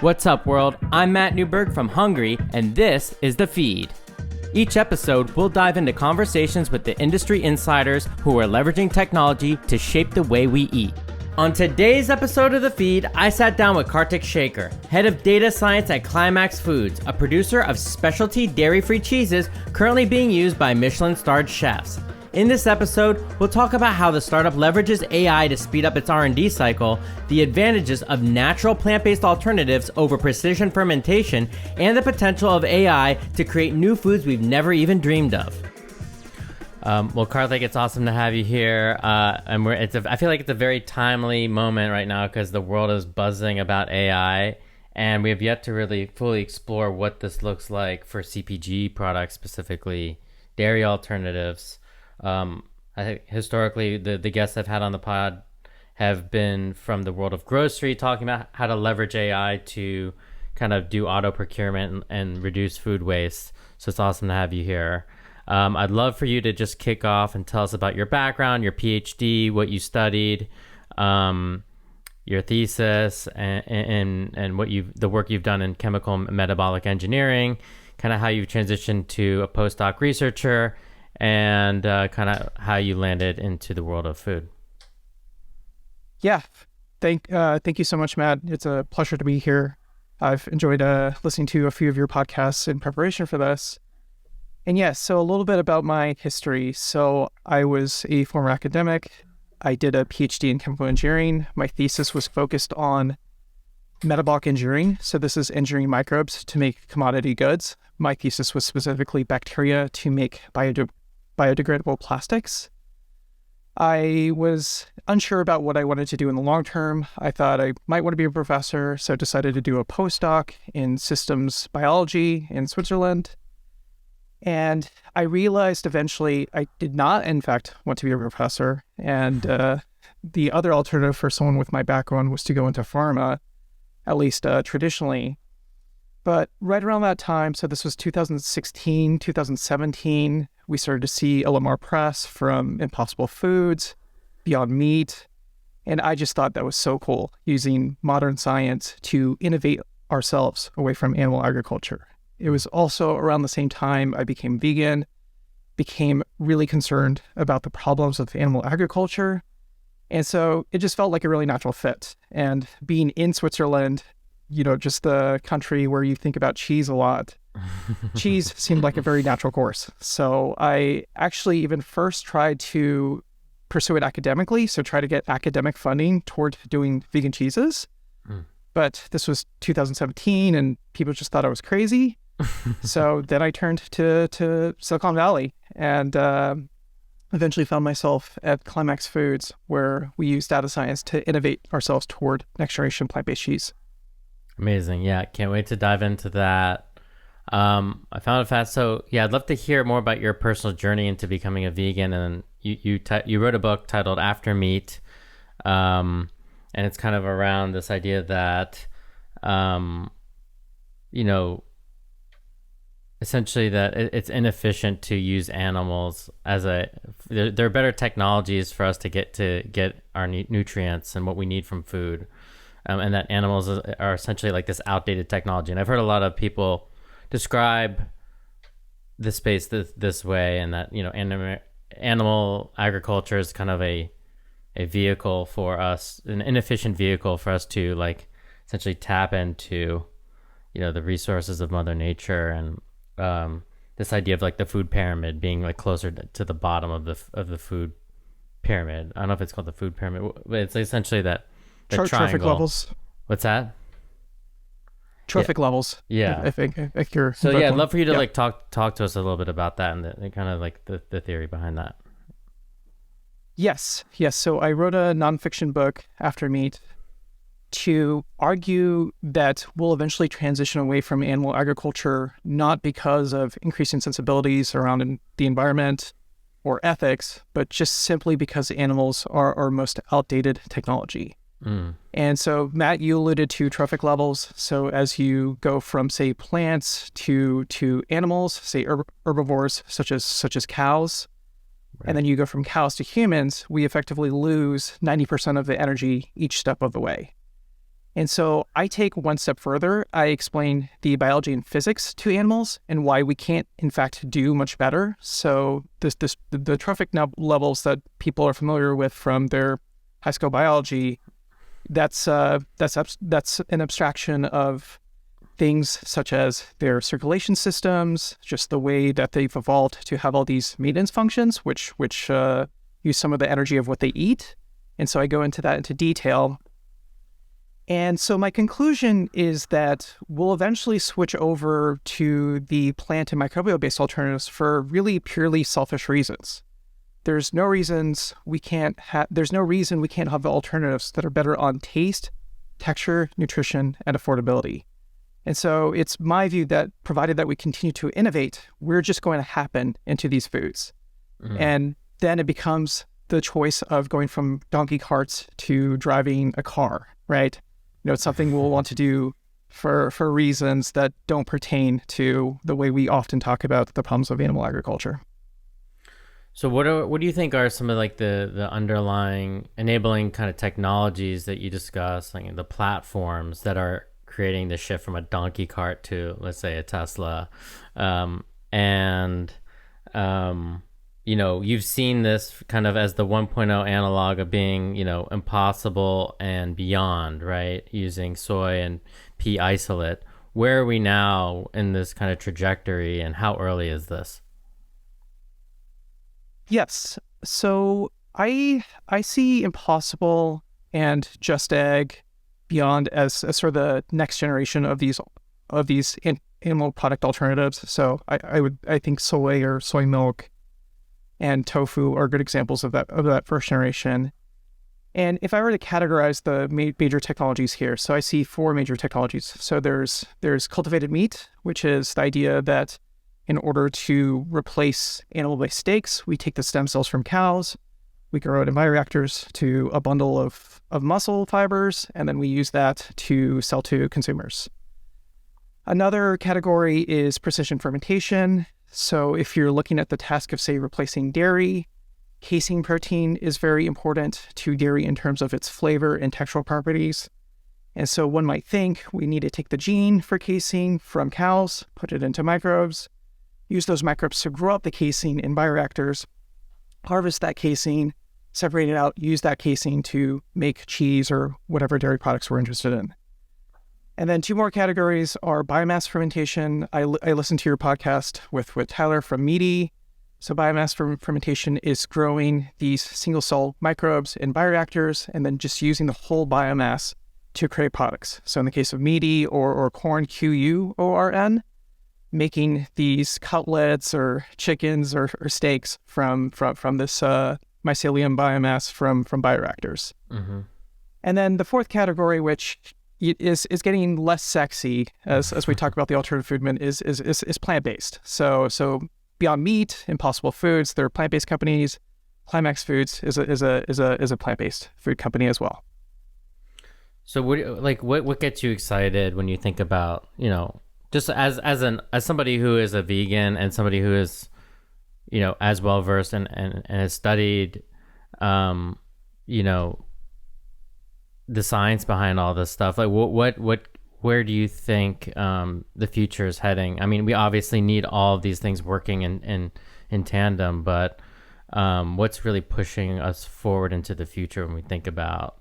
What's up, world? I'm Matt Newberg from Hungary, and this is The Feed. Each episode, we'll dive into conversations with the industry insiders who are leveraging technology to shape the way we eat. On today's episode of The Feed, I sat down with Karthik Shekar, head of data science at Climax Foods, a producer of specialty dairy-free cheeses currently being used by Michelin-starred chefs. In this episode, we'll talk about how the startup leverages AI to speed up its R&D cycle, the advantages of natural plant-based alternatives over precision fermentation, and the potential of AI to create new foods we've never even dreamed of. Well, Karthik, it's awesome to have you here. And I feel like it's a very timely moment right now because the world is buzzing about AI, and we have yet to really fully explore what this looks like for CPG products, specifically dairy alternatives. I think historically the guests I've had on the pod have been from the world of grocery, talking about how to leverage AI to kind of do auto procurement and reduce food waste. So it's awesome to have you here. I'd love for you to just kick off and tell us about your background, your PhD, what you studied, your thesis, and what the work you've done in chemical and metabolic engineering, kind of how you've transitioned to a postdoc researcher, and kind of how you landed into the world of food. Yeah, thank you so much, Matt. It's a pleasure to be here. I've enjoyed listening to a few of your podcasts in preparation for this. And yes, so a little bit about my history. So I was a former academic. I did a PhD in chemical engineering. My thesis was focused on metabolic engineering. So this is engineering microbes to make commodity goods. My thesis was specifically bacteria to make biodegradable plastics. I was unsure about what I wanted to do in the long term. I thought I might want to be a professor, so decided to do a postdoc in systems biology in Switzerland. And I realized eventually I did not, in fact, want to be a professor. And the other alternative for someone with my background was to go into pharma, at least traditionally. But right around that time, so this was 2016, 2017, we started to see a lot more press from Impossible Foods, Beyond Meat, and I just thought that was so cool, using modern science to innovate ourselves away from animal agriculture. It was also around the same time I became vegan, became really concerned about the problems of animal agriculture, and so it just felt like a really natural fit. And being in Switzerland, you know, just the country where you think about cheese a lot, cheese seemed like a very natural course. So I actually even first tried to pursue it academically, so try to get academic funding toward doing vegan cheeses. But this was 2017 and people just thought I was crazy. So then I turned to Silicon Valley and eventually found myself at Climax Foods, where we use data science to innovate ourselves toward next generation plant-based cheese. Amazing. Yeah, can't wait to dive into that. I found it fast. So yeah, I'd love to hear more about your personal journey into becoming a vegan. And you wrote a book titled After Meat, and it's kind of around this idea that, essentially that it's inefficient to use animals as there are better technologies for us to get our nutrients and what we need from food. And that animals are essentially like this outdated technology. And I've heard a lot of people describe the space this way, and that, animal agriculture is kind of a vehicle for us, an inefficient vehicle for us to like essentially tap into, the resources of Mother Nature, and this idea of like the food pyramid being like closer to the bottom of the food pyramid. I don't know if it's called the food pyramid, but it's essentially that. Trophic levels. What's that? Trophic levels. Yeah. I think you're. So yeah, I'd love for you to like talk to us a little bit about that and the kind of like the theory behind that. Yes. So I wrote a nonfiction book, After Meat, to argue that we'll eventually transition away from animal agriculture, not because of increasing sensibilities around the environment or ethics, but just simply because animals are our most outdated technology. And so, Matt, you alluded to trophic levels. So as you go from, say, plants to animals, say herbivores such as cows, right, and then you go from cows to humans, we effectively lose 90% of the energy each step of the way. And so I take one step further. I explain the biology and physics to animals and why we can't, in fact, do much better. So the trophic levels that people are familiar with from their high school biology, that's an abstraction of things such as their circulation systems, just the way that they've evolved to have all these maintenance functions, which use some of the energy of what they eat. And so I go into that into detail. And so my conclusion is that we'll eventually switch over to the plant and microbial-based alternatives for really purely selfish reasons. There's no reason we can't have alternatives that are better on taste, texture, nutrition, and affordability. And so it's my view that provided that we continue to innovate, we're just going to happen into these foods. And then it becomes the choice of going from donkey carts to driving a car, right? It's something we'll want to do for reasons that don't pertain to the way we often talk about the problems of animal agriculture. So what do you think are some of like the underlying enabling kind of technologies that you discuss, like the platforms that are creating the shift from a donkey cart to, let's say, a Tesla? You've seen this kind of as the 1.0 analog of being, impossible and beyond, right? Using soy and pea isolate. Where are we now in this kind of trajectory, and how early is this? Yes. So I see impossible and just egg beyond as sort of the next generation of these animal product alternatives. So I think soy or soy milk and tofu are good examples of that first generation. And if I were to categorize the major technologies here, so I see 4 major technologies. So there's cultivated meat, which is the idea that in order to replace animal-based steaks, we take the stem cells from cows, we grow it in bioreactors to a bundle of muscle fibers, and then we use that to sell to consumers. Another category is precision fermentation. So if you're looking at the task of, say, replacing dairy, casein protein is very important to dairy in terms of its flavor and textural properties. And so one might think we need to take the gene for casein from cows, put it into microbes, use those microbes to grow up the casein in bioreactors, harvest that casein, separate it out, use that casein to make cheese or whatever dairy products we're interested in. And then 2 more categories are biomass fermentation. I listened to your podcast with Tyler from Meaty. So biomass fermentation is growing these single-cell microbes in bioreactors and then just using the whole biomass to create products. So in the case of Meaty or corn, QUORN, making these cutlets or chickens or steaks from this mycelium biomass from bioreactors. Mm-hmm. And then the 4th category, which is getting less sexy as we talk about the alternative food movement, is plant-based. So beyond meat, Impossible Foods, they're plant-based companies. Climax Foods is a plant-based food company as well. So what gets you excited when you think about, just as somebody who is a vegan and somebody who is, as well versed and has studied, the science behind all this stuff, like where do you think the future is heading? I mean, we obviously need all of these things working in tandem, but what's really pushing us forward into the future when we think about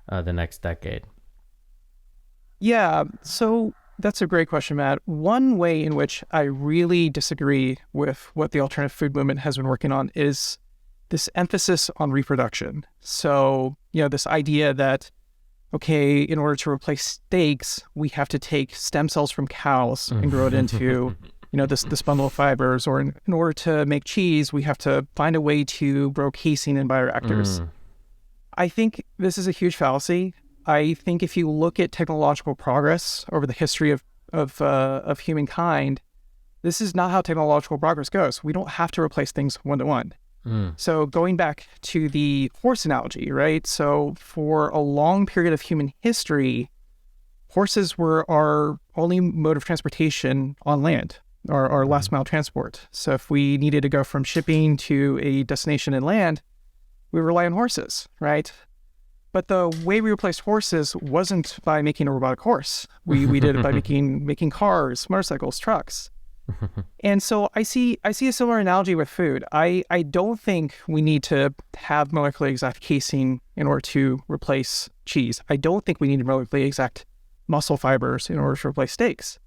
the next decade? Yeah, so that's a great question, Matt. One way in which I really disagree with what the alternative food movement has been working on is this emphasis on reproduction. So, this idea that, okay, in order to replace steaks, we have to take stem cells from cows and grow it into, this bundle of fibers, or in order to make cheese, we have to find a way to grow casein in bioreactors. I think this is a huge fallacy. I think if you look at technological progress over the history of humankind, this is not how technological progress goes. We don't have to replace things one-to-one. So going back to the horse analogy, right? So for a long period of human history, horses were our only mode of transportation on land, our last mile transport. So if we needed to go from shipping to a destination inland, we rely on horses, right? But the way we replaced horses wasn't by making a robotic horse. We did it by making cars, motorcycles, trucks. And so I see a similar analogy with food. I don't think we need to have molecularly exact casing in order to replace cheese. I don't think we need molecularly exact muscle fibers in order to replace steaks.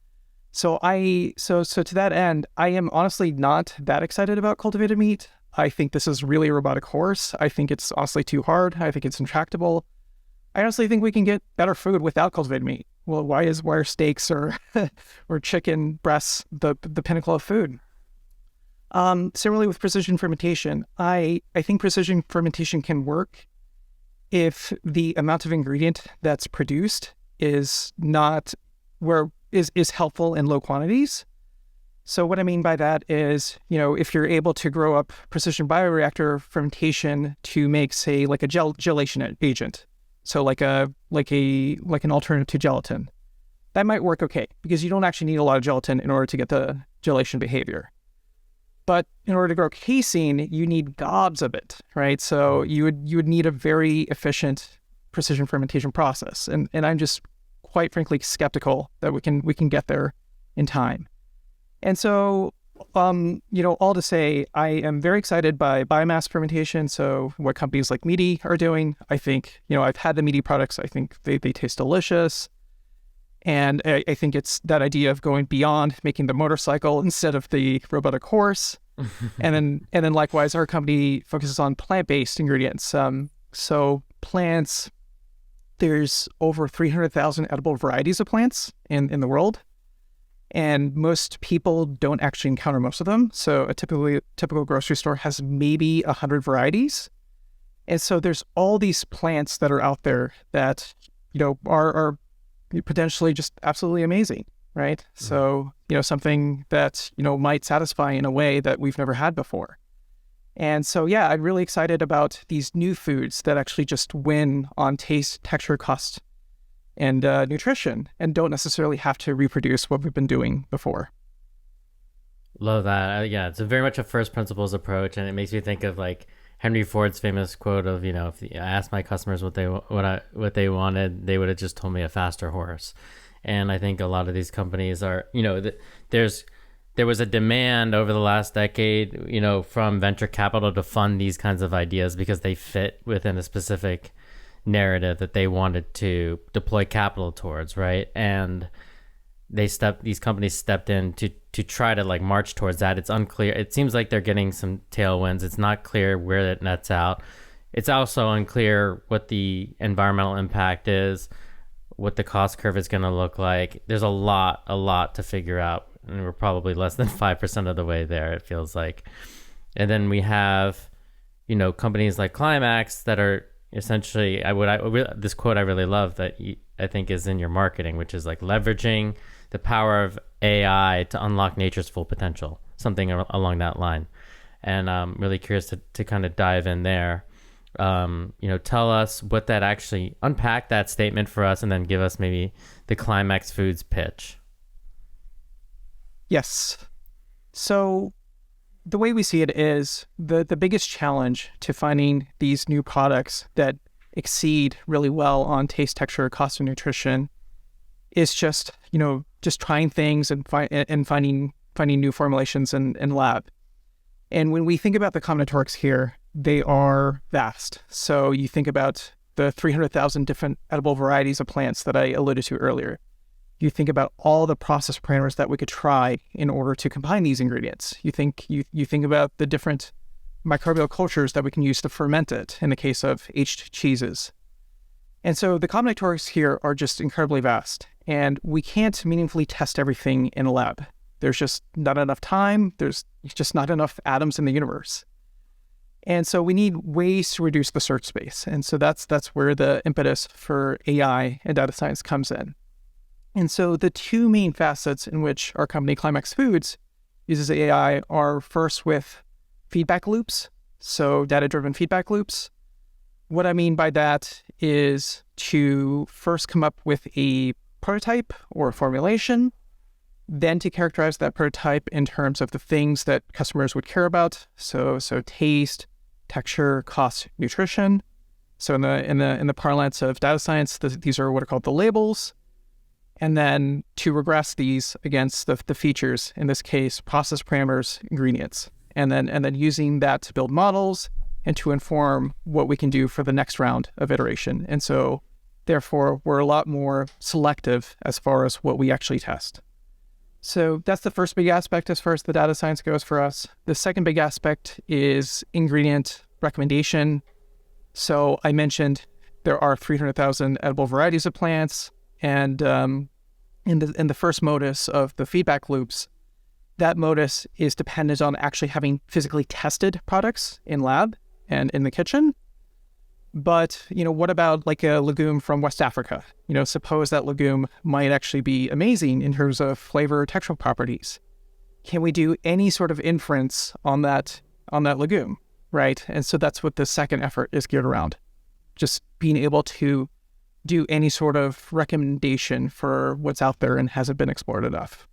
So to that end, I am honestly not that excited about cultivated meat. I think this is really a robotic horse. I think it's honestly too hard. I think it's intractable. I honestly think we can get better food without cultivated meat. Well, why are steaks or or chicken breasts the pinnacle of food? Similarly with precision fermentation, I think precision fermentation can work if the amount of ingredient that's produced is helpful in low quantities. So what I mean by that is, if you're able to grow up precision bioreactor fermentation to make, say, like a gelation agent, so like an alternative to gelatin, that might work okay because you don't actually need a lot of gelatin in order to get the gelation behavior. But in order to grow casein, you need gobs of it, right? So you would need a very efficient precision fermentation process, and I'm just quite frankly skeptical that we can get there in time. And so, all to say, I am very excited by biomass fermentation. So what companies like Meaty are doing, I think, I've had the Meaty products. I think they taste delicious. And I think it's that idea of going beyond making the motorcycle instead of the robotic horse. and then likewise, our company focuses on plant-based ingredients. So plants, there's over 300,000 edible varieties of plants in the world. And most people don't actually encounter most of them. So a typical grocery store has maybe 100 varieties. And so there's all these plants that are out there that, are potentially just absolutely amazing, right? Mm-hmm. So, something that, might satisfy in a way that we've never had before. And so, yeah, I'm really excited about these new foods that actually just win on taste, texture, cost, and nutrition, and don't necessarily have to reproduce what we've been doing before. Love that. Yeah, it's very much a first principles approach, and it makes me think of like Henry Ford's famous quote of, if I asked my customers what they wanted, they would have just told me a faster horse. And I think a lot of these companies are, there was a demand over the last decade, from venture capital to fund these kinds of ideas because they fit within a specific narrative that they wanted to deploy capital towards, right? And these companies stepped in to try to like march towards that. It's unclear. It seems like they're getting some tailwinds. It's not clear where it nets out. It's also unclear what the environmental impact is, what the cost curve is going to look like. There's a lot to figure out, and we're probably less than 5% of the way there, it feels like. And then we have, companies like Climax that are essentially, this quote I really love that I think is in your marketing, which is like leveraging the power of AI to unlock nature's full potential, something along that line. And I'm really curious to kind of dive in there. Tell us what that actually, unpack that statement for us, and then give us maybe the Climax Foods pitch. Yes. So the way we see it is the biggest challenge to finding these new products that exceed really well on taste, texture, cost, and nutrition is just trying things and finding new formulations in lab. And when we think about the combinatorics here, they are vast. So you think about the 300,000 different edible varieties of plants that I alluded to earlier. You think about all the process parameters that we could try in order to combine these ingredients. You think about the different microbial cultures that we can use to ferment it in the case of aged cheeses. And so the combinatorics here are just incredibly vast, and we can't meaningfully test everything in a lab. There's just not enough time. There's just not enough atoms in the universe. And so we need ways to reduce the search space. And so that's where the impetus for AI and data science comes in. And so the two main facets in which our company Climax Foods uses AI are first with feedback loops, so data-driven feedback loops. What I mean by that is to first come up with a prototype or a formulation, then to characterize that prototype in terms of the things that customers would care about, so taste, texture, cost, nutrition. So in the parlance of data science, these are what are called the labels. And then to regress these against the features, in this case, process parameters, ingredients, and then using that to build models and to inform what we can do for the next round of iteration. And so therefore, we're a lot more selective as far as what we actually test. So that's the first big aspect as far as the data science goes for us. The second big aspect is ingredient recommendation. So I mentioned there are 300,000 edible varieties of plants, and in the first modus of the feedback loops, that modus is dependent on actually having physically tested products in lab and in the kitchen. But, what about like a legume from West Africa? Suppose that legume might actually be amazing in terms of flavor or textural properties. Can we do any sort of inference on that legume, right? And so that's what the second effort is geared around. Just being able to do any sort of recommendation for what's out there and hasn't been explored enough.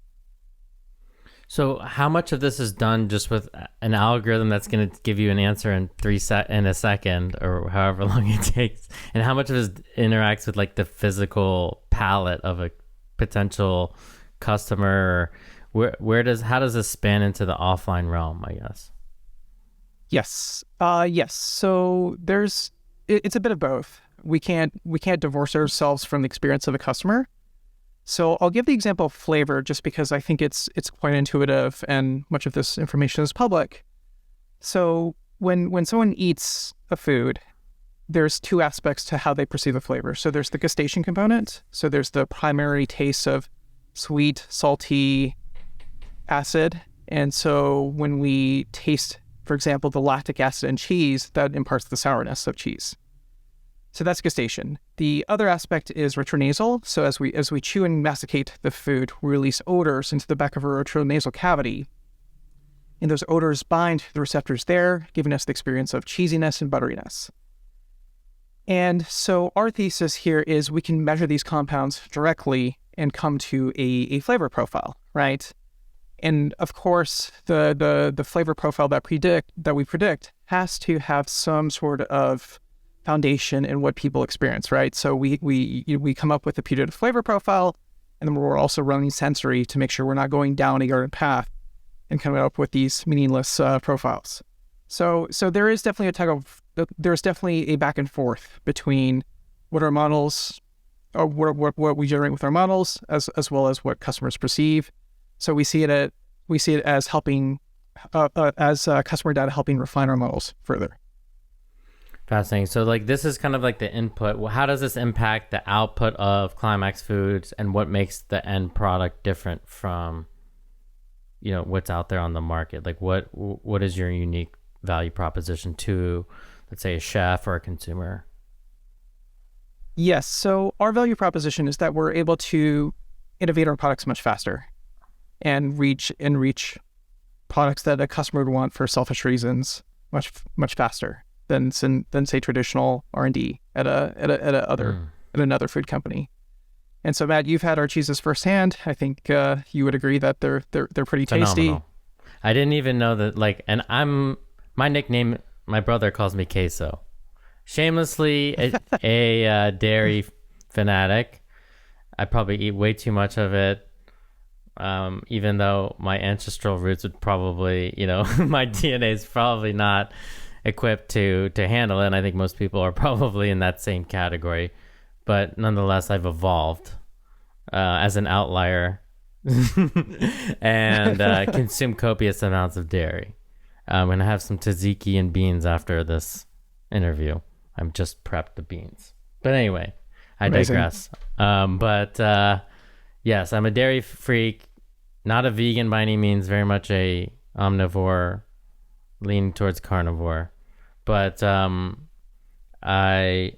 So how much of this is done just with an algorithm that's going to give you an answer in in a second or however long it takes? And how much of this interacts with like the physical palate of a potential customer? How does this span into the offline realm, I guess? Yes. Yes. So it's a bit of both. We can't divorce ourselves from the experience of the customer. So I'll give the example of flavor just because I think it's quite intuitive and much of this information is public. So when someone eats a food, there's two aspects to how they perceive the flavor. So there's the gustation component. So there's the primary taste of sweet, salty, acid. And so when we taste, for example, the lactic acid in cheese, that imparts the sourness of cheese. So that's gustation. The other aspect is retronasal. So as we chew and masticate the food, we release odors into the back of our retronasal cavity. And those odors bind the receptors there, giving us the experience of cheesiness and butteriness. And so our thesis here is we can measure these compounds directly and come to a flavor profile, right? And of course, the flavor profile that we predict has to have some sort of foundation in what people experience, right? So we come up with a putative flavor profile, and then we're also running sensory to make sure we're not going down a garden path and coming up with these meaningless profiles. So there is definitely there's definitely a back and forth between what our models, or what we generate with our models, as well as what customers perceive. So we see it as helping customer data helping refine our models further. Fascinating. So like this is kind of like the input. Well, how does this impact the output of Climax Foods, and what makes the end product different from what's out there on the market? Like what is your unique value proposition to, let's say, a chef or a consumer? Yes. So our value proposition is that we're able to innovate our products much faster and reach products that a customer would want for selfish reasons much faster than say traditional R&D at another food company. And so, Matt, you've had our cheeses firsthand. I think you would agree that they're pretty tasty. Phenomenal. I didn't even know that. And my nickname. My brother calls me Queso. Shamelessly a dairy fanatic. I probably eat way too much of it. Even though my ancestral roots would probably, my DNA is probably not equipped to handle it, and I think most people are probably in that same category, but nonetheless I've evolved as an outlier and consume copious amounts of dairy. I'm gonna have some tzatziki and beans after this interview. I'm just prepped the beans, but anyway, I Amazing. digress. Yes, I'm a dairy freak, not a vegan by any means, very much a omnivore leaning towards carnivore, but I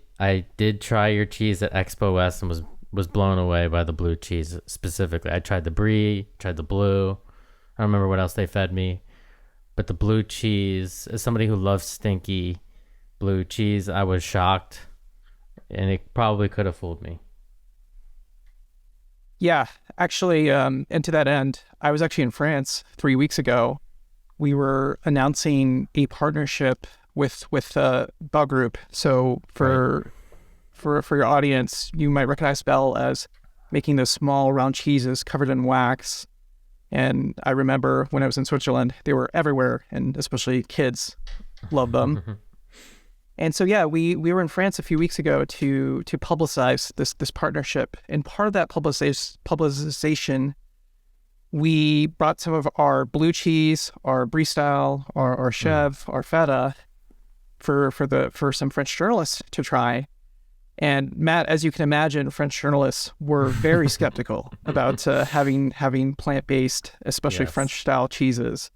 did try your cheese at Expo West and was blown away by the blue cheese specifically. I tried the brie, tried the blue. I don't remember what else they fed me, but the blue cheese, as somebody who loves stinky blue cheese, I was shocked, and it probably could have fooled me. Yeah, actually, and to that end, I was actually in France 3 weeks ago. We were announcing a partnership with Bell Group. So for your audience, you might recognize Bell as making those small round cheeses covered in wax. And I remember when I was in Switzerland, they were everywhere, and especially kids loved them. And so, yeah, we were in France a few weeks ago to publicize this partnership. And part of that publicization, we brought some of our blue cheese, our brie style, our chèvre, our feta for some French journalists to try. And Matt, as you can imagine, French journalists were very skeptical about having plant-based, especially French-style cheeses.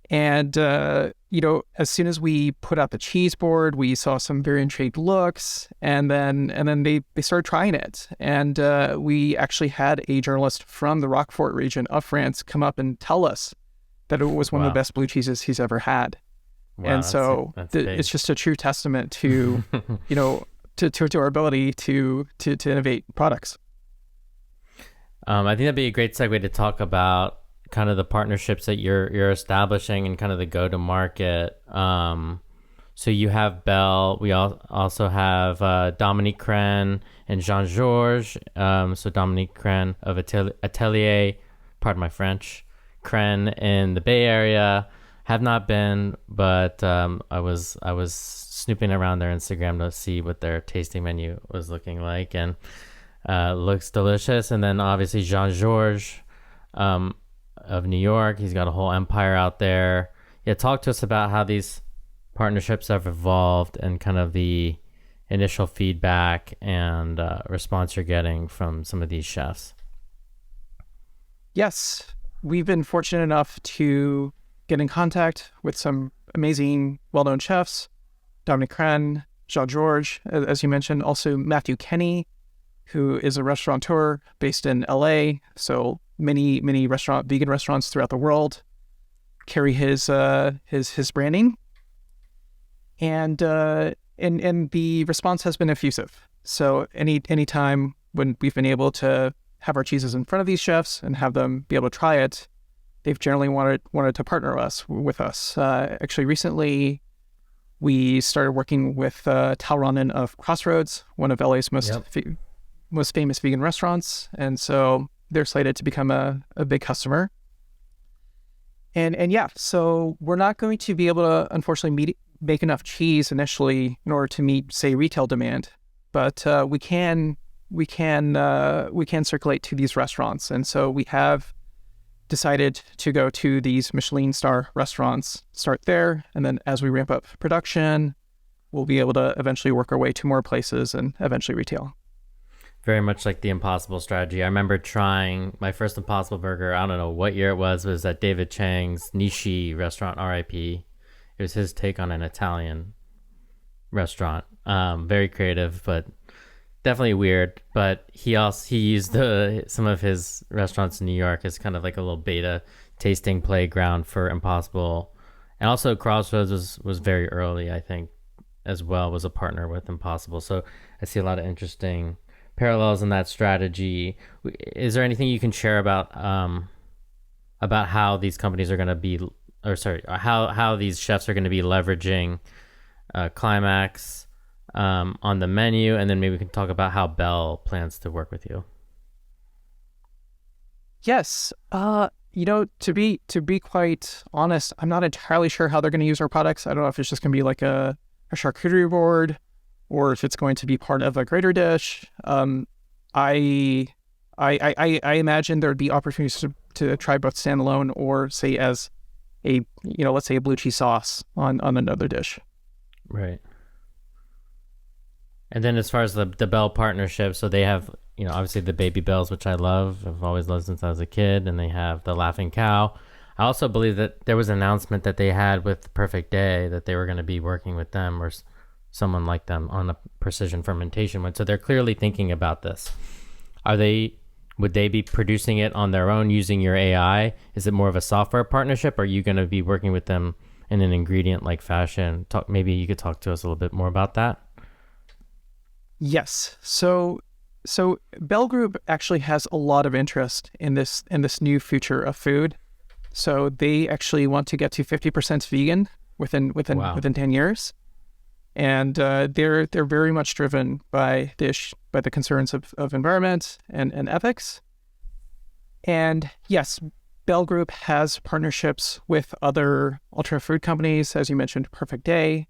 And, as soon as we put out the cheese board, we saw some very intrigued looks, and then they started trying it. And we actually had a journalist from the Roquefort region of France come up and tell us that it was one of the best blue cheeses he's ever had. Wow, and so it's just a true testament to, to our ability to innovate products. I think that'd be a great segue to talk about kind of the partnerships that you're establishing and kind of the go-to-market. So you have Bell. We also have Dominique Crenn and Jean-Georges. So Dominique Crenn of Atelier, pardon my French, Crenn in the Bay Area. Have not been, but I was snooping around their Instagram to see what their tasting menu was looking like, and looks delicious. And then obviously Jean-Georges of New York, he's got a whole empire out there. Yeah, talk to us about how these partnerships have evolved and kind of the initial feedback and response you're getting from some of these chefs. Yes, we've been fortunate enough to get in contact with some amazing, well-known chefs. Dominique Crenn, Jean-Georges, as you mentioned, also Matthew Kenny, who is a restaurateur based in LA. So many vegan restaurants throughout the world carry his branding, and the response has been effusive. So any time when we've been able to have our cheeses in front of these chefs and have them be able to try it, they've generally wanted to partner with us. Actually, recently we started working with Tal Ronan of Crossroads, one of LA's most famous vegan restaurants, and so they're slated to become a big customer. And yeah, so we're not going to be able to, unfortunately, make enough cheese initially in order to meet, say, retail demand, but we can circulate to these restaurants, and so we have decided to go to these Michelin-starred restaurants, start there, and then as we ramp up production, we'll be able to eventually work our way to more places and eventually retail. Very much like the Impossible strategy. I remember trying my first Impossible burger, I don't know what year it was at David Chang's Nishi restaurant, RIP. It was his take on an Italian restaurant. Very creative, but definitely weird. But he used some of his restaurants in New York as kind of like a little beta tasting playground for Impossible. And also Crossroads was very early, I think, as well, was a partner with Impossible. So I see a lot of interesting parallels in that strategy. Is there anything you can share about how these companies are going to be, how these chefs are going to be leveraging Climax on the menu, and then maybe we can talk about how Bell plans to work with you? Yes, to be quite honest, I'm not entirely sure how they're going to use our products. I don't know if it's just going to be like a charcuterie board, or if it's going to be part of a greater dish. I imagine there would be opportunities to try both standalone or say as a, let's say a blue cheese sauce on another dish. Right. And then as far as the Bell partnership, so they have, obviously the Baby Bells, which I love. I've always loved since I was a kid. And they have the Laughing Cow. I also believe that there was an announcement that they had with Perfect Day that they were going to be working with them or someone like them on a precision fermentation one. So they're clearly thinking about this. Would they be producing it on their own using your AI? Is it more of a software partnership? Or are you going to be working with them in an ingredient like fashion? Maybe you could talk to us a little bit more about that. Yes. So Bell Group actually has a lot of interest in this new future of food. So they actually want to get to 50% vegan Wow. within 10 years. And they're very much driven by the concerns of environment and ethics. And yes, Bell Group has partnerships with other alternative food companies, as you mentioned, Perfect Day.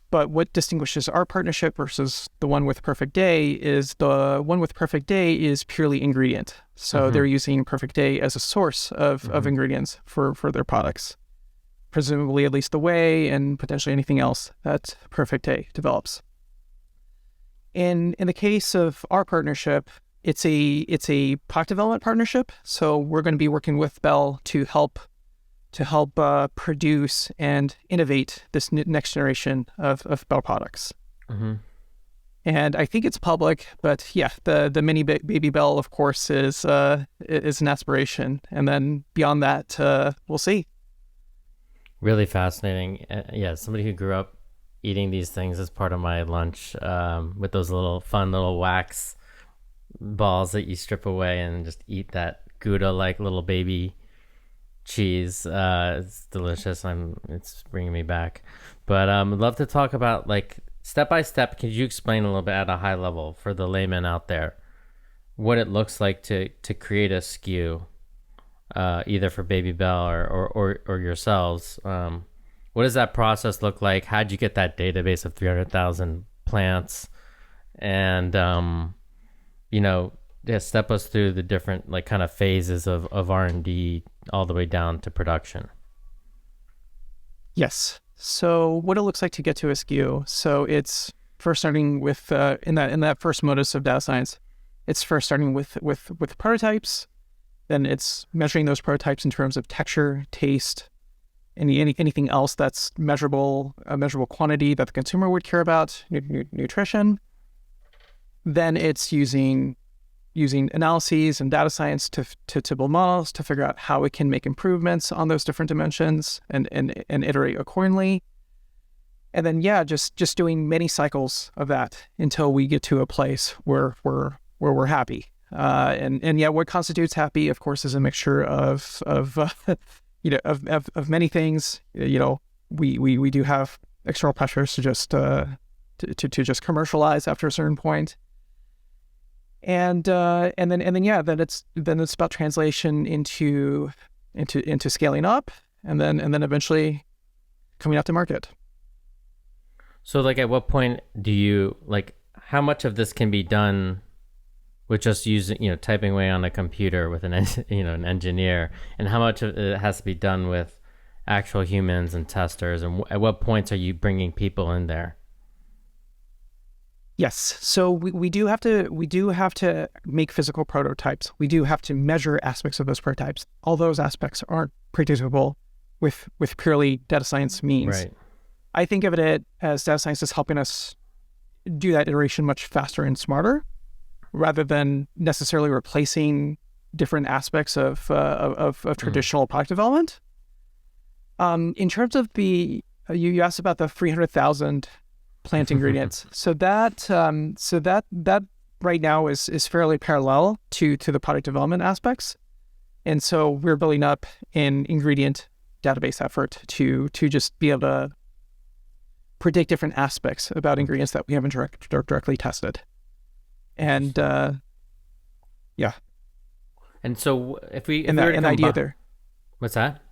But what distinguishes our partnership versus the one with Perfect Day is the one with Perfect Day is purely ingredient. So they're using Perfect Day as a source of ingredients for their products, presumably at least the whey and potentially anything else that Perfect Day develops. In the case of our partnership, it's a product development partnership. So we're going to be working with Bell to help produce and innovate this next generation of Bell products. And I think it's public, but yeah, the mini baby Bell, of course, is an aspiration. And then beyond that, we'll see. Really fascinating. Yeah, somebody who grew up eating these things as part of my lunch, with those fun little wax balls that you strip away and just eat that Gouda-like little baby cheese. It's delicious. It's bringing me back. But I'd love to talk about, like, step by step. Could you explain a little bit at a high level for the layman out there what it looks like to create a SKU, either for Baby Bell or yourselves? What does that process look like? How'd you get that database of 300,000 plants? And step us through the different, like, kind of phases of R&D all the way down to production. Yes. So what it looks like to get to a SKU. So it's first starting with in that first modus of data science. It's first starting with prototypes. Then it's measuring those prototypes in terms of texture, taste, anything else that's measurable, a measurable quantity that the consumer would care about, nutrition. Then it's using analyses and data science to build models to figure out how it can make improvements on those different dimensions and iterate accordingly. And then, just doing many cycles of that until we get to a place where we're happy. What constitutes happy, of course, is a mixture of many things. We do have external pressures to just commercialize after a certain point. And then it's about translation into scaling up and then eventually coming out to market. So, like, at what point do you, like, how much of this can be done with just using, typing away on a computer with an engineer, and how much of it has to be done with actual humans and testers, and at what points are you bringing people in there? Yes. So we do have to make physical prototypes. We do have to measure aspects of those prototypes. All those aspects aren't predictable with purely data science means. Right. I think of it as data science is helping us do that iteration much faster and smarter, rather than necessarily replacing different aspects of traditional product development. In terms of you asked about the 300,000 plant ingredients. So that right now is fairly parallel to the product development aspects. And so we're building up an ingredient database effort to just be able to predict different aspects about ingredients that we haven't directly tested. And yeah. And so if we the idea there. What's that?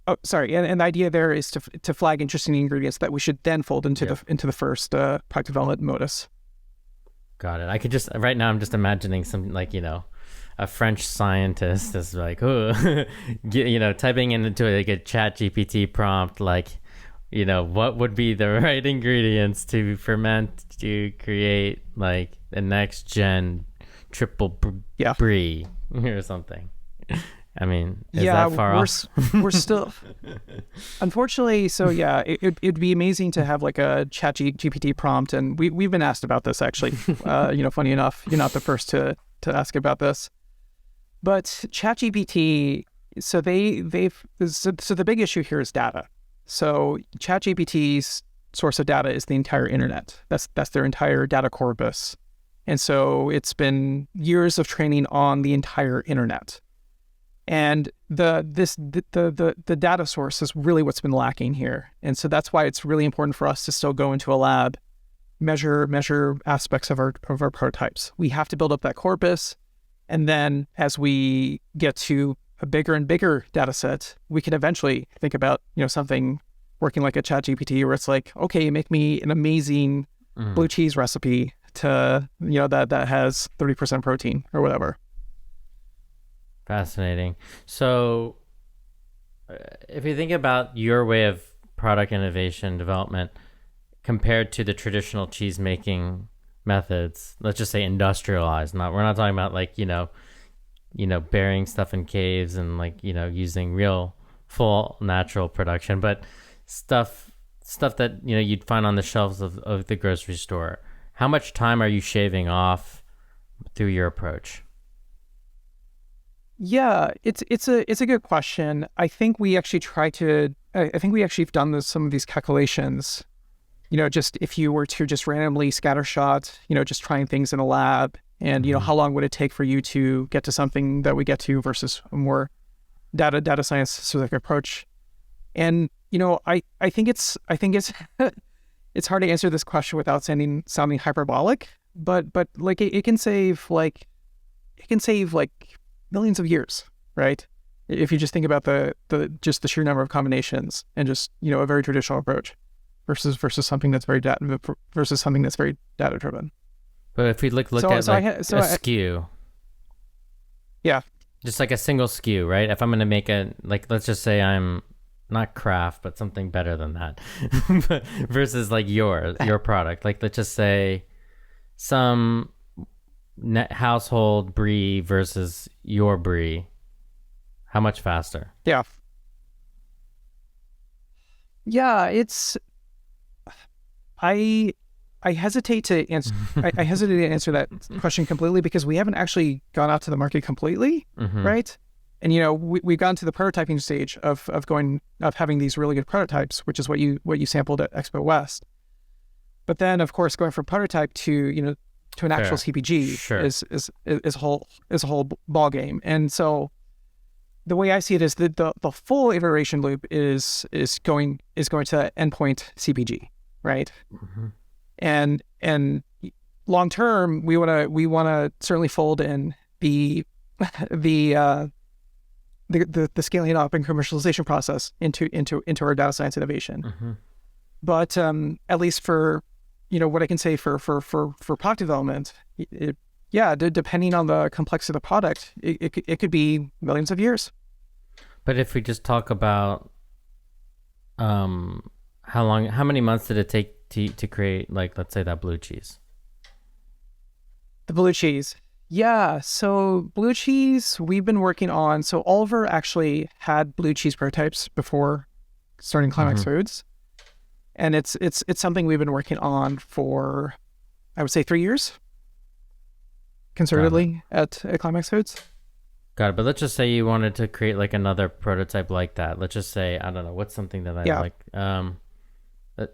Oh, sorry. And the idea there is to flag interesting ingredients that we should then fold into the first product development modus. Got it. I could just right now I'm just imagining some, like, a French scientist is like, typing into like a chat GPT prompt, like, what would be the right ingredients to ferment to create, like, the next gen triple brie or something. I mean, is that far off? We're still, unfortunately. So it'd be amazing to have like a chat GPT prompt. And we've been asked about this actually. Funny enough, you're not the first to ask about this. But chat GPT, so the big issue here is data. So ChatGPT's source of data is the entire internet. That's their entire data corpus. And so it's been years of training on the entire internet. And the data source is really what's been lacking here. And so that's why it's really important for us to still go into a lab, measure aspects of our prototypes. We have to build up that corpus. And then as we get to a bigger and bigger data set, we can eventually think about, something working like a ChatGPT where it's like, okay, make me an amazing blue cheese recipe to, that has 30% protein or whatever. Fascinating. So if you think about your way of product innovation development compared to the traditional cheese making methods, let's just say industrialized, we're not talking about like, burying stuff in caves and like, using real full natural production, but stuff that, you'd find on the shelves of the grocery store. How much time are you shaving off through your approach? Yeah, it's a good question. I think we actually have done some of these calculations. Just if you were to just randomly scattershot, just trying things in a lab, and how long would it take for you to get to something that we get to versus a more data science specific approach. And I think it's it's hard to answer this question without sounding hyperbolic, but like it can save millions of years, right? If you just think about the sheer number of combinations and just a very traditional approach versus something that's very data driven. But if we look at a SKU, yeah, just like a single SKU, right? If I'm going to make let's just say I'm not craft, but something better than that, versus like your product, like let's just say some household brie versus your brie, how much faster? Yeah, it's I hesitate to answer I hesitate to answer that question completely because we haven't actually gone out to the market completely, right? And we've gone to the prototyping stage of having these really good prototypes, which is what you sampled at Expo West. But then, of course, going from prototype to an actual CPG is a whole ball game. And so the way I see it is that the full iteration loop is going to that endpoint CPG, right? And long term, we want to certainly fold in the scaling up and commercialization process into our data science innovation. But at least for what I can say for product development, depending on the complexity of the product, it could be millions of years. But if we just talk about how many months did it take to create, like, let's say that blue cheese? The blue cheese. Yeah, so blue cheese we've been working on. So Oliver actually had blue cheese prototypes before starting Climax Foods. And it's something we've been working on for, I would say, 3 years, conservatively at Climax Foods. Got it. But let's just say you wanted to create like another prototype like that. Let's just say, I don't know, what's something that I like.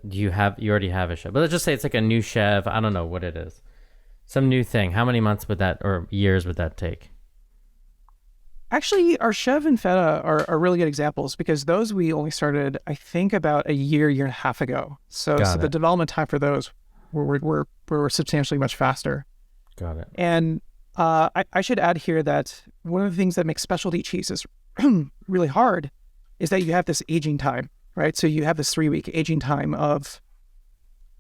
You already have a chef, but let's just say it's like a new chef. I don't know what it is. Some new thing. How many months would that, or years would that take? Actually, our Chev and Feta are really good examples because those we only started, I think, about a year and a half ago. So the development time for those were substantially much faster. Got it. And I should add here that one of the things that makes specialty cheeses really hard is that you have this aging time, right? So you have this 3-week aging time of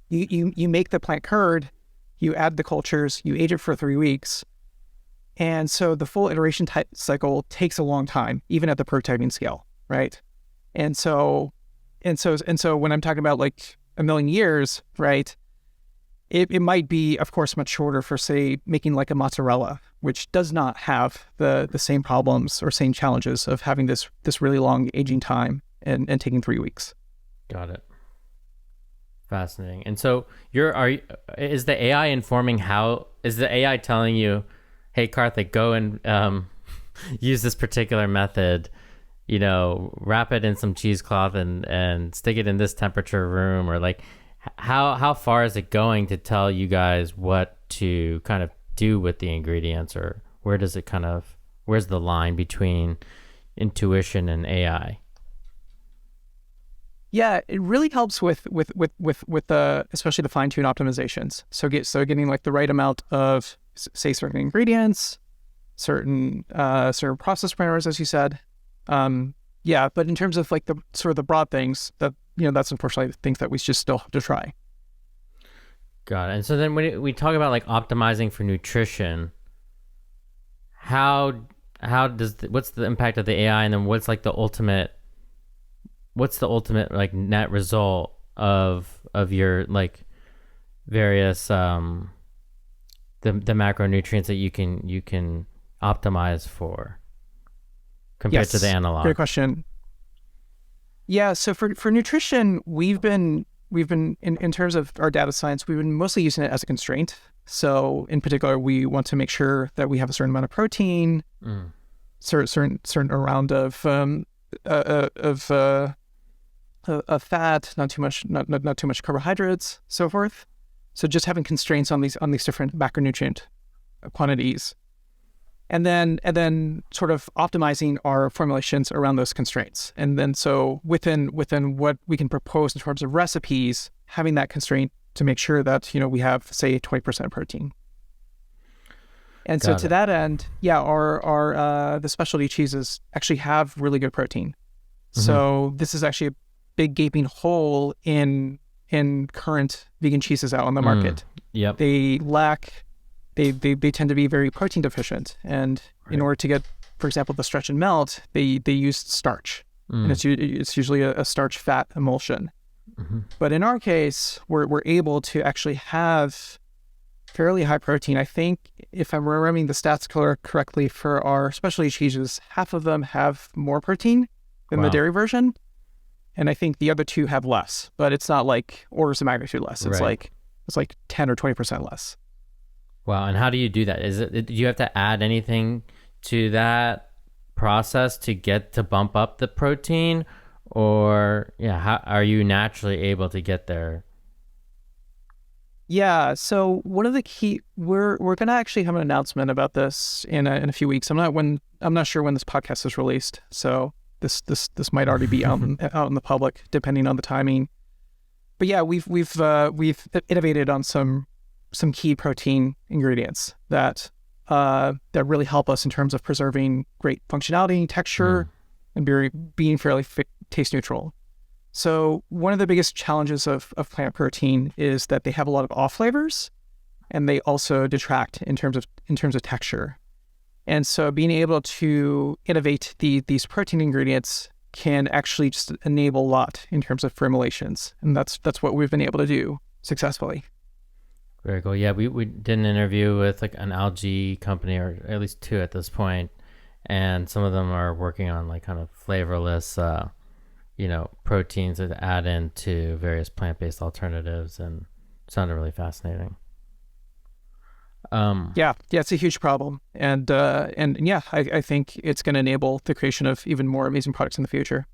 you make the plant curd, you add the cultures, you age it for 3 weeks. And so the full iteration cycle takes a long time, even at the prototyping scale, right? And so when I'm talking about like a million years, right, it might be, of course, much shorter for, say, making like a mozzarella, which does not have the same problems or same challenges of having this really long aging time and taking 3 weeks. Got it. Fascinating. And so is the AI informing is the AI telling you, hey, Karthik, go and use this particular method, wrap it in some cheesecloth and stick it in this temperature room, or like how far is it going to tell you guys what to kind of do with the ingredients, or where's the line between, intuition and AI? Yeah, it really helps with especially the fine-tune optimizations. So getting like the right amount of say certain ingredients, certain process parameters, as you said. Yeah, but in terms of like the sort of the broad things, that that's unfortunately the things that we just still have to try. Got it. And so then when we talk about like optimizing for nutrition, what's the impact of the AI, and then what's the ultimate like net result of your like various the macronutrients that you can optimize for compared to the analog? Great question. Yeah, so for nutrition, we've been in terms of our data science, we've been mostly using it as a constraint. So in particular, we want to make sure that we have a certain amount of protein, certain amount of fat, not too much carbohydrates, so forth. So just having constraints on these different macronutrient quantities, and then sort of optimizing our formulations around those constraints. And then so within what we can propose in terms of recipes, having that constraint to make sure that we have, say, 20% protein. And so to that end, yeah, our the specialty cheeses actually have really good protein. Mm-hmm. So this is actually a big gaping hole in current vegan cheeses out on the market. Yep. They tend to be very protein deficient, and in order to get, for example, the stretch and melt, they use starch, and it's usually a starch fat emulsion. Mm-hmm. But in our case, we're able to actually have fairly high protein. I think if I'm remembering the stats correctly for our specialty cheeses, half of them have more protein than the dairy version, and I think the other two have less. But it's not like orders of magnitude less. It's like 10 or 20% less. Wow. And how do you do that? Do you have to add anything to that process to bump up the protein, or how are you naturally able to get there? Yeah. So one of the key, we're going to actually have an announcement about this in a few weeks. I'm not sure when this podcast is released. So this might already be out in the public, depending on the timing. But yeah, we've innovated on some key protein ingredients that really help us in terms of preserving great functionality, texture, and being fairly taste neutral. So one of the biggest challenges of plant protein is that they have a lot of off flavors, and they also detract in terms of texture. And so being able to innovate these protein ingredients can actually just enable a lot in terms of formulations, and that's what we've been able to do successfully. Very cool. Yeah, we did an interview with like an algae company, or at least two at this point, and some of them are working on like kind of flavorless, proteins that add into various plant-based alternatives, and it sounded really fascinating. Yeah, it's a huge problem, and yeah, I think it's going to enable the creation of even more amazing products in the future.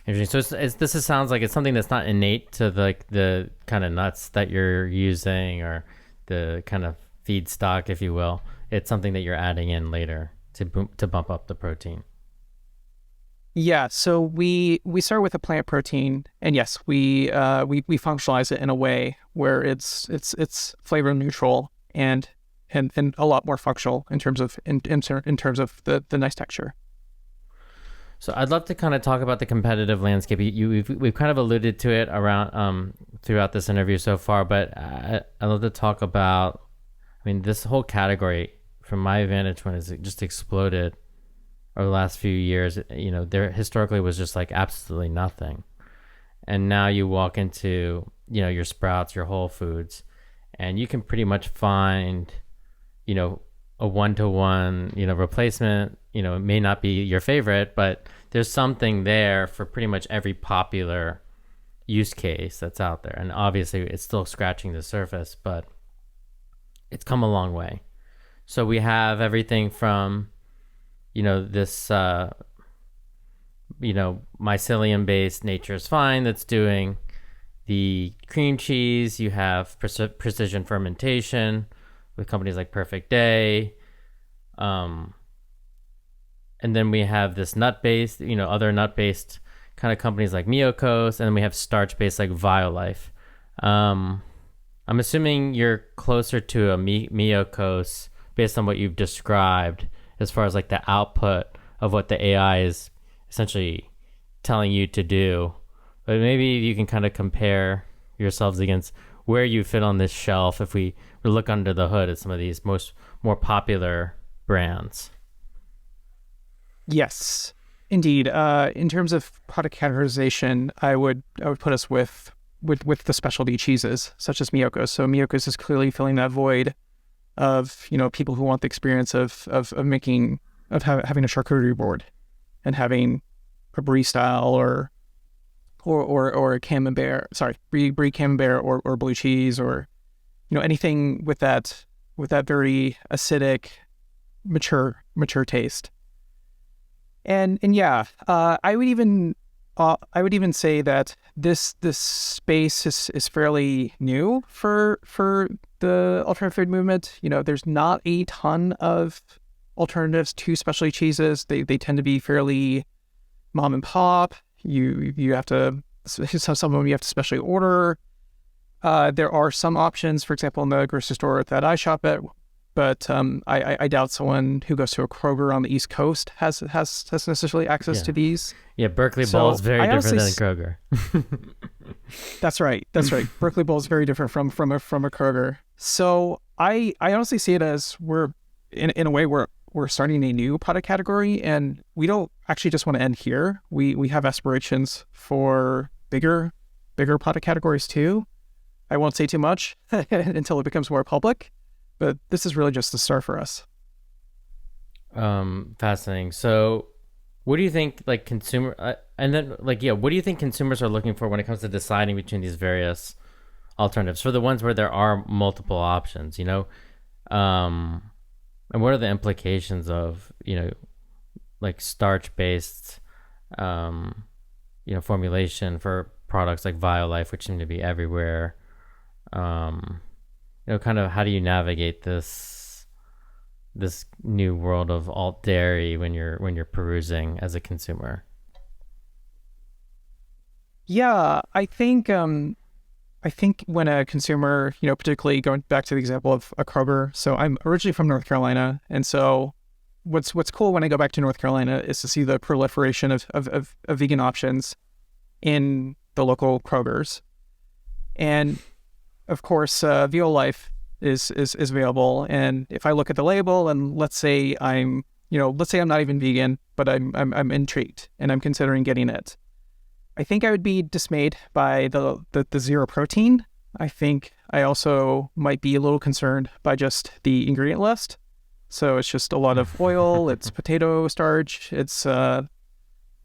Interesting. So this sounds like it's something that's not innate to the kind of nuts that you're using, or the kind of feedstock, if you will. It's something that you're adding in later to bump up the protein. Yeah. So we start with a plant protein, and yes, we functionalize it in a way where it's flavor neutral and a lot more functional in terms of the nice texture. So I'd love to kind of talk about the competitive landscape. We've kind of alluded to it around throughout this interview so far, but I'd love to talk about, this whole category, from my vantage point, has just exploded over the last few years. There historically was just like absolutely nothing. And now you walk into, your Sprouts, your Whole Foods, and you can pretty much find, a one-to-one, replacement. It may not be your favorite, but there's something there for pretty much every popular use case that's out there. And obviously it's still scratching the surface, but it's come a long way. So we have everything from, this, mycelium-based Nature's Fine that's doing the cream cheese. You have precision fermentation with companies like Perfect Day. and then we have this nut-based, other nut-based kind of companies like Miokos, and then we have starch-based like Violife. I'm assuming you're closer to a Miokos based on what you've described as far as like the output of what the AI is essentially telling you to do. But maybe you can kind of compare yourselves against where you fit on this shelf if we look under the hood at some of these more popular brands. Yes, indeed. In terms of product categorization, I would put us with the specialty cheeses such as Miyoko's. So Miyoko's is clearly filling that void of people who want the experience of having a charcuterie board and having a brie style or a camembert, brie camembert or blue cheese, or anything with that very acidic, mature taste. And yeah, I would even say that this space is fairly new for the alternative food movement. There's not a ton of alternatives to specialty cheeses. They tend to be fairly mom and pop. You have to, some of them you have to specially order. There are some options, for example, in the grocery store that I shop at, but I doubt someone who goes to a Kroger on the East Coast has necessarily access to these. Yeah, Berkeley Bowl is very different than Kroger. That's right. Berkeley Bowl is very different from a Kroger. So I honestly see it as we're in a way we're starting a new product category, and we don't actually just want to end here. We have aspirations for bigger product categories too. I won't say too much until it becomes more public, but this is really just the start for us. Fascinating. So what do you think what do you think consumers are looking for when it comes to deciding between these various alternatives for the ones where there are multiple options, and what are the implications of, like starch-based, formulation for products like Violife, which seem to be everywhere? Kind of how do you navigate this new world of alt dairy when you're perusing as a consumer? Yeah, I think when a consumer, particularly going back to the example of a Kroger, so I'm originally from North Carolina, and so what's cool when I go back to North Carolina is to see the proliferation of vegan options in the local Krogers. And of course, Violife is available, and if I look at the label and let's say I'm not even vegan, but I'm intrigued and I'm considering getting it, I think I would be dismayed by the zero protein. I think I also might be a little concerned by just the ingredient list. So it's just a lot of oil, it's potato starch, it's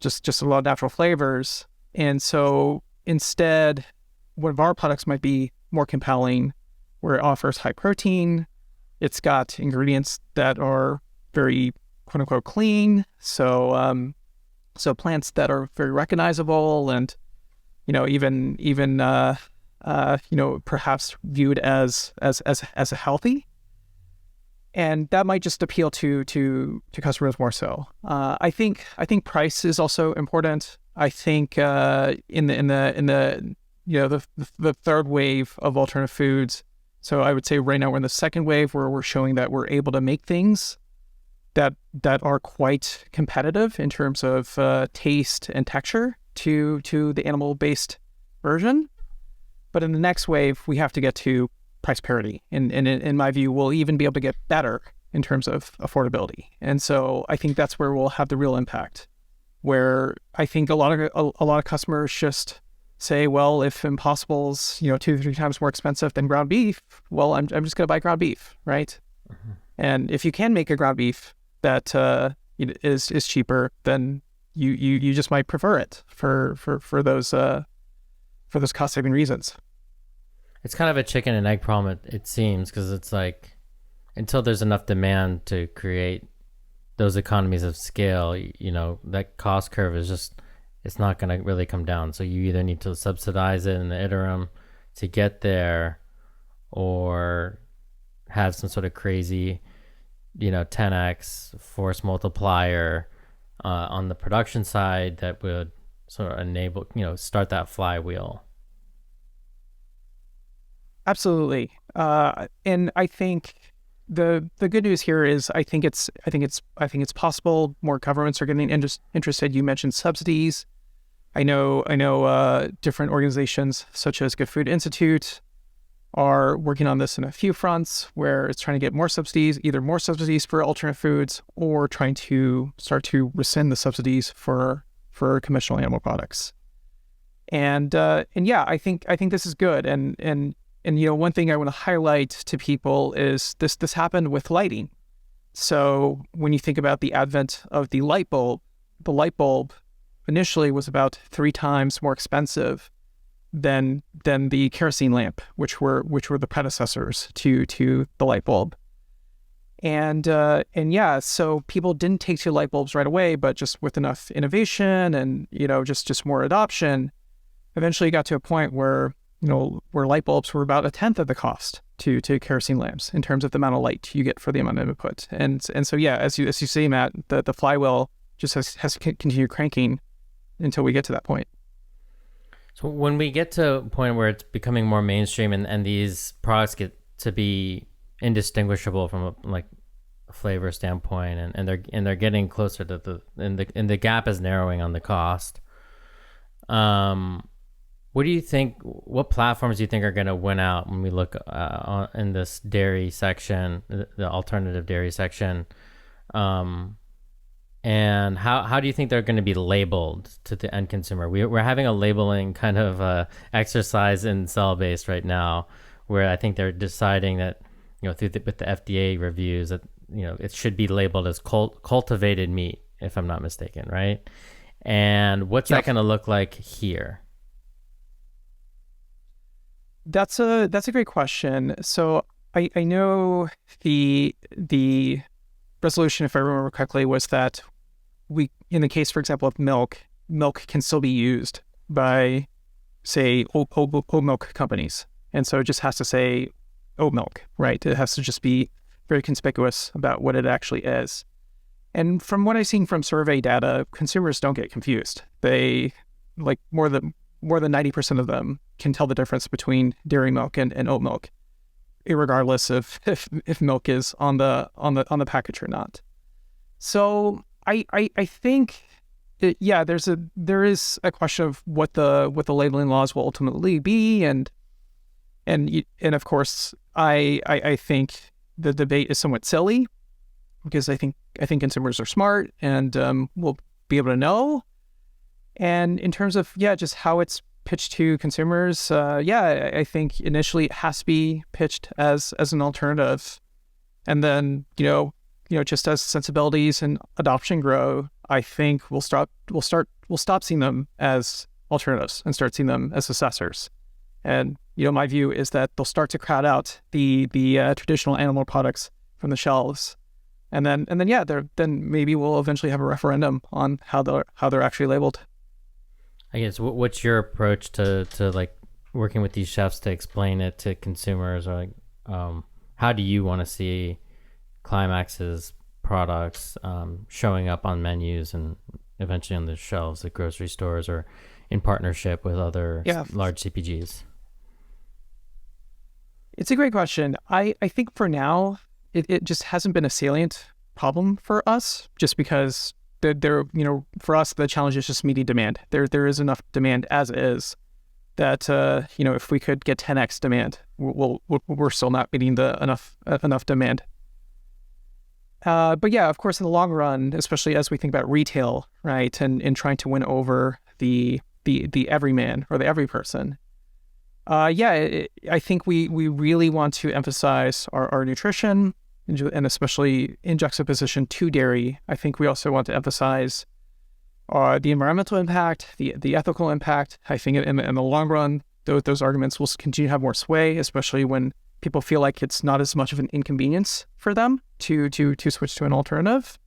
just a lot of natural flavors. And so instead, one of our products might be more compelling, where it offers high protein. It's got ingredients that are very quote unquote clean. So plants that are very recognizable and, even perhaps viewed as healthy. And that might just appeal to customers more so. I think price is also important. I think in the third wave of alternative foods. So I would say right now we're in the second wave where we're showing that we're able to make things that are quite competitive in terms of taste and texture to the animal-based version. But in the next wave, we have to get to price parity. And in my view, we'll even be able to get better in terms of affordability. And so I think that's where we'll have the real impact, where I think a lot of customers just say, well, if Impossible's 2 to 3 times more expensive than ground beef, well, I'm just going to buy ground beef, right? Mm-hmm. And if you can make a ground beef that is cheaper, then you just might prefer it for those cost saving reasons. It's kind of a chicken and egg problem, it seems, because it's like until there's enough demand to create those economies of scale, that cost curve is just, it's not going to really come down. So you either need to subsidize it in the interim to get there, or have some sort of crazy 10x force multiplier on the production side that would sort of enable, start that flywheel? Absolutely. And I think the good news here is I think it's possible. More governments are getting interested. You mentioned subsidies. I know different organizations such as Good Food Institute are working on this in a few fronts, where it's trying to get more subsidies, either more subsidies for alternate foods or trying to start to rescind the subsidies for conventional animal products. And yeah, I think this is good. And one thing I want to highlight to people is this happened with lighting. So when you think about the advent of the light bulb initially was about 3 times more expensive than the kerosene lamp, which were the predecessors to the light bulb. And yeah, so people didn't take to light bulbs right away, but just with enough innovation and just more adoption, eventually got to a point where light bulbs were about 1/10 of the cost to kerosene lamps in terms of the amount of light you get for the amount of input. And so yeah, as you say, Matt, the flywheel just has to continue cranking until we get to that point. So when we get to a point where it's becoming more mainstream and these products get to be indistinguishable from a flavor standpoint, and they're getting closer to the gap is narrowing on the cost. What platforms do you think are going to win out when we look in this dairy section, the alternative dairy section? And how do you think they're going to be labeled to the end consumer? We're having a labeling kind of exercise in cell-based right now, where I think they're deciding that, with the FDA reviews, that, it should be labeled as cultivated meat, if I'm not mistaken, right? And what's that going to look like here? That's a great question. So I know the resolution, if I remember correctly, was that in the case, for example, of milk can still be used by, say, oat milk companies. And so it just has to say oat milk, right? It has to just be very conspicuous about what it actually is. And from what I've seen from survey data, consumers don't get confused. They, more than 90% of them can tell the difference between dairy milk and oat milk, regardless of if milk is on the package or not. So I think there is a question of what the labeling laws will ultimately be, and of course I think the debate is somewhat silly, because I think consumers are smart and will be able to know. And in terms of just how it's pitched to consumers, I think initially it has to be pitched as an alternative, and then just as sensibilities and adoption grow, I think we'll stop seeing them as alternatives and start seeing them as successors. And my view is that they'll start to crowd out the traditional animal products from the shelves, and then maybe we'll eventually have a referendum on how they're actually labeled. I guess what's your approach to working with these chefs to explain it to consumers, or how do you want to see Climax's products showing up on menus and eventually on the shelves at grocery stores or in partnership with other large CPGs? It's a great question. I think for now it just hasn't been a salient problem for us, just because there for us the challenge is just meeting demand. There is enough demand as is that if we could get 10x demand, we're still not meeting the enough demand. But yeah, of course, in the long run, especially as we think about retail, right, and trying to win over the everyman or the every person, I think we really want to emphasize our nutrition, and especially in juxtaposition to dairy. I think we also want to emphasize the environmental impact, the ethical impact. I think in the long run, those arguments will continue to have more sway, especially when people feel like it's not as much of an inconvenience for them to switch to an alternative.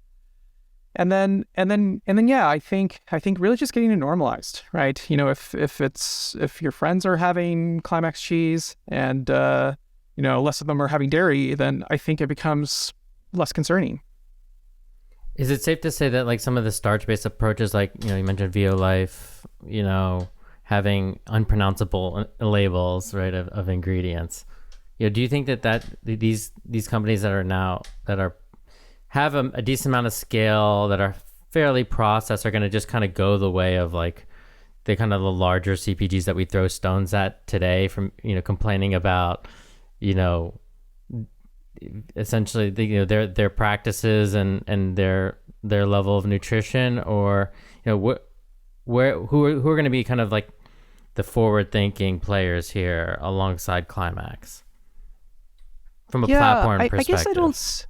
And then I think really just getting it normalized, right? If your friends are having Climax cheese and less of them are having dairy, then I think it becomes less concerning. Is it safe to say that like some of the starch-based approaches, like you mentioned VioLife, having unpronounceable labels, right, of ingredients, do you think that these companies that have a decent amount of scale, that are fairly processed, are going to just kind of go the way of like the kind of the larger CPGs that we throw stones at today, from complaining about essentially their practices and their level of nutrition, or who are going to be kind of like the forward thinking players here alongside Climax from a platform perspective?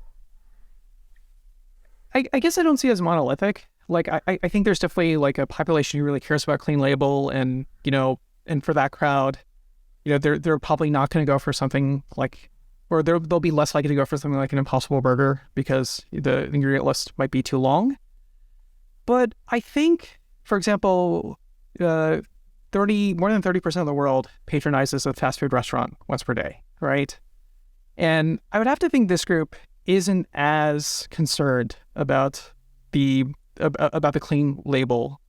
I guess I don't see it as monolithic. Like I think there's definitely like a population who really cares about clean label, and and for that crowd, they're probably not going to go for something like, or they'll be less likely to go for something like an Impossible Burger because the ingredient list might be too long. But I think, for example, more than 30% of the world patronizes a fast food restaurant once per day, right? And I would have to think this group isn't as concerned about the clean label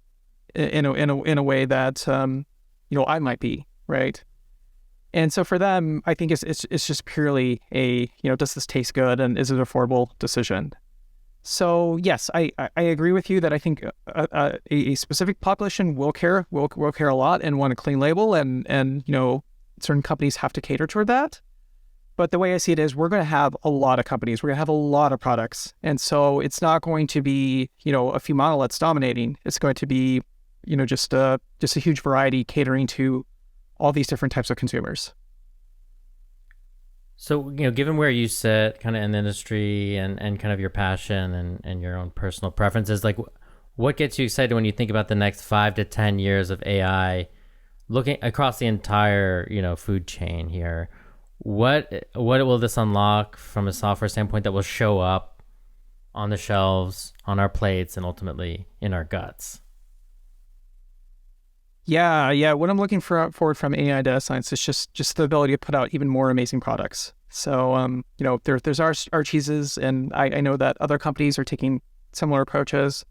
in a way that I might be, right? And so for them, I think it's just purely a does this taste good and is it an affordable decision? So yes, I agree with you that I think a specific population will care a lot and want a clean label, and certain companies have to cater toward that. But the way I see it is, we're going to have a lot of companies, we're going to have a lot of products, and so it's not going to be a few monoliths dominating. It's going to be just a huge variety catering to all these different types of consumers. So, given where you sit kind of in the industry and kind of your passion and your own personal preferences, like what gets you excited when you think about the next 5 to 10 years of AI looking across the entire, food chain here? What will this unlock from a software standpoint that will show up on the shelves, on our plates, and ultimately in our guts? Yeah. What I'm looking forward from AI data science is just the ability to put out even more amazing products. So, there's our cheeses, and I know that other companies are taking similar approaches.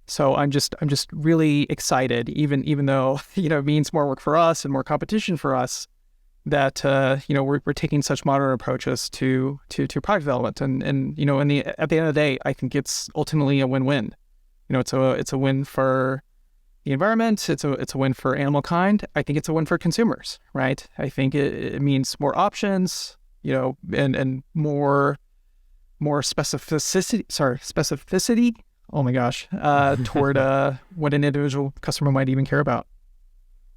So I'm just really excited, even though it means more work for us and more competition for us, that we're taking such modern approaches to product development, and at the end of the day, I think it's ultimately a win-win. It's a win for the environment. It's a win for animal kind. I think it's a win for consumers, right? I think it means more options, and more specificity. Oh my gosh, toward what an individual customer might even care about.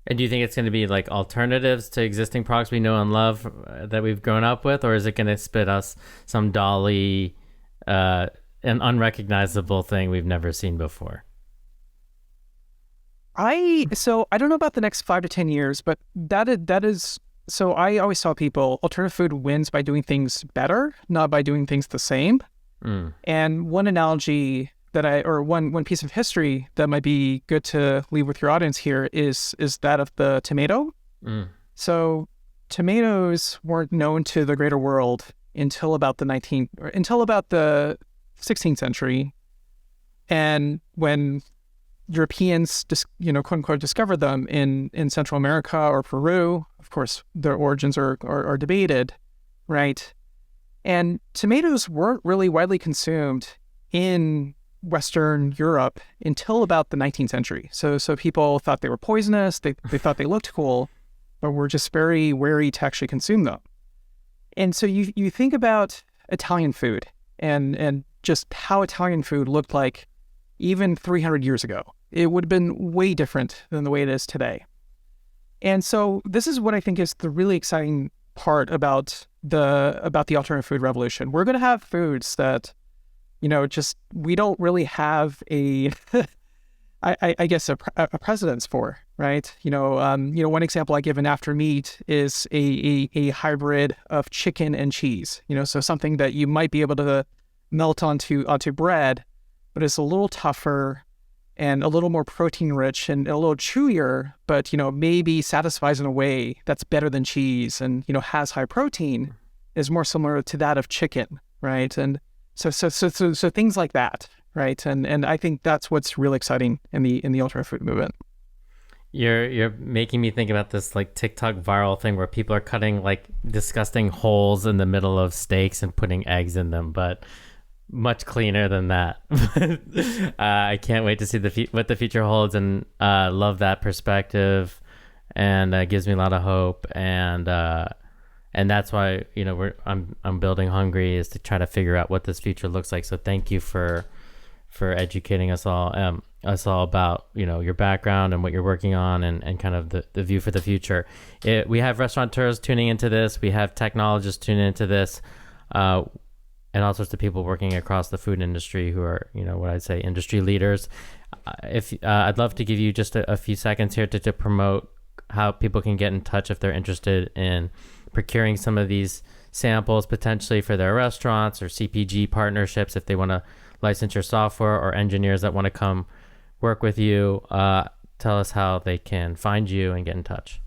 And do you think it's going to be like alternatives to existing products we know and love that we've grown up with, or is it going to spit us some Dolly, an unrecognizable thing we've never seen before? I don't know about the next 5 to 10 years, but that is. So I always tell people alternative food wins by doing things better, not by doing things the same. And one analogy one piece of history that might be good to leave with your audience here is that of the tomato. So tomatoes weren't known to the greater world until about the 16th century, and when Europeans, quote unquote, discovered them in Central America or Peru. Of course, their origins are debated, right? And tomatoes weren't really widely consumed in Western Europe until about the 19th century. So people thought they were poisonous. They thought they looked cool, but were just very wary to actually consume them. And so you think about Italian food and just how Italian food looked like even 300 years ago. It would have been way different than the way it is today. And so this is what I think is the really exciting part about the alternative food revolution. We're going to have foods that, we don't really have a precedence for, right? One example I give in After Meat is a hybrid of chicken and cheese. So something that you might be able to melt onto bread, but it's a little tougher and a little more protein rich and a little chewier, but maybe satisfies in a way that's better than cheese and has high protein, is more similar to that of chicken, right? And so things like that, right? And I think that's what's really exciting in the ultra food movement. You're making me think about this like TikTok viral thing where people are cutting like disgusting holes in the middle of steaks and putting eggs in them, but much cleaner than that. I can't wait to see what the future holds, and love that perspective, and gives me a lot of hope, and that's why I'm building Hungry, is to try to figure out what this future looks like. So thank you for educating us all about your background and what you're working on, and kind of the view for the future. We have restaurateurs tuning into this, we have technologists tuning into this, and all sorts of people working across the food industry who are what I'd say industry leaders. If I'd love to give you just a few seconds here to promote how people can get in touch if they're interested in procuring some of these samples potentially for their restaurants, or CPG partnerships if they want to license your software, or engineers that want to come work with you. Tell us how they can find you and get in touch.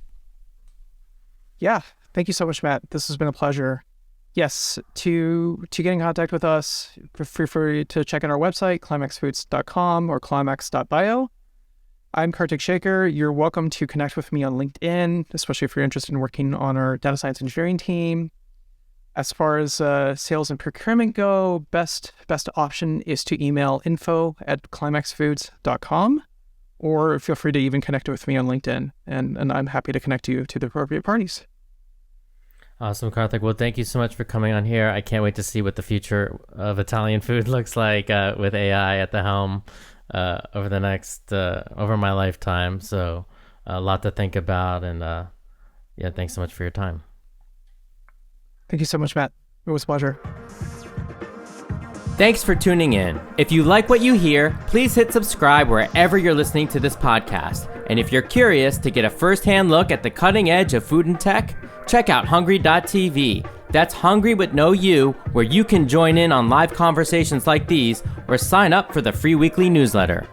Yeah, thank you so much, Matt. This has been a pleasure. Yes, to get in contact with us, feel free to check out our website, climaxfoods.com or climax.bio. I'm Karthik Shekar. You're welcome to connect with me on LinkedIn, especially if you're interested in working on our data science engineering team. As far as sales and procurement go, best option is to email info@climaxfoods.com, or feel free to even connect with me on LinkedIn, and I'm happy to connect you to the appropriate parties. Awesome, Karthik. Well, thank you so much for coming on here. I can't wait to see what the future of Italian food looks like with AI at the helm over my lifetime. So a lot to think about, and thanks so much for your time. Thank you so much, Matt. It was a pleasure. Thanks for tuning in. If you like what you hear, please hit subscribe wherever you're listening to this podcast. And if you're curious to get a first-hand look at the cutting edge of food and tech, check out hungry.tv. That's Hungry with no U, where you can join in on live conversations like these, or sign up for the free weekly newsletter.